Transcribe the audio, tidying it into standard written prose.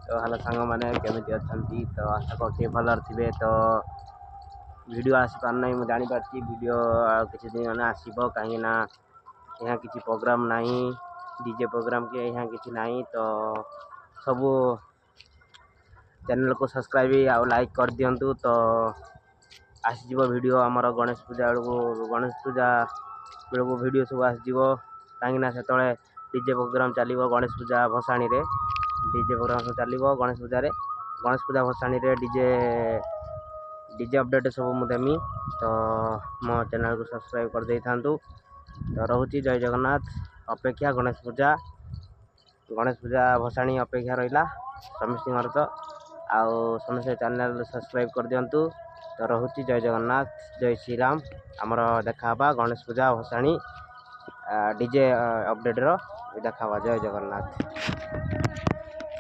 तो हेलो सांग मैंने केमी अच्छा तो आशा कर भल थे तो वीडियो आसी पार ना मुझे जापारी वीडियो किसी दिन मैंने आसो कहीं यहाँ किसी प्रोग्राम नहीं डीजे प्रोग्राम के यहाँ किसी नहीं तो सबू चैनल को सब्सक्राइब आ लाइक कर दिंतु तो आसीज वीडियो आमर गणेश पूजा बेलू वीडियो सब आसो कहीं से डीजे प्रोग्राम चलो गणेश पूजा भसाणी रे डीजे प्रोग्राम चलो गणेश पूजा भसाणी रे डीजे अपडेट सब मुझे देमी तो मो चैनल को सब्सक्राइब कर दे था तो रोची जय जगन्नाथ अपेक्षा गणेश पूजा भसाणी अपेक्षा रहा समस्त तो आउ समस्त चैनल सब्सक्राइब कर दिंतु तो रोची जय जगन्नाथ जय श्री राम आमर देखा गणेश पूजा भसाणी डीजे अपडेट रो देखा जय जगन्नाथ।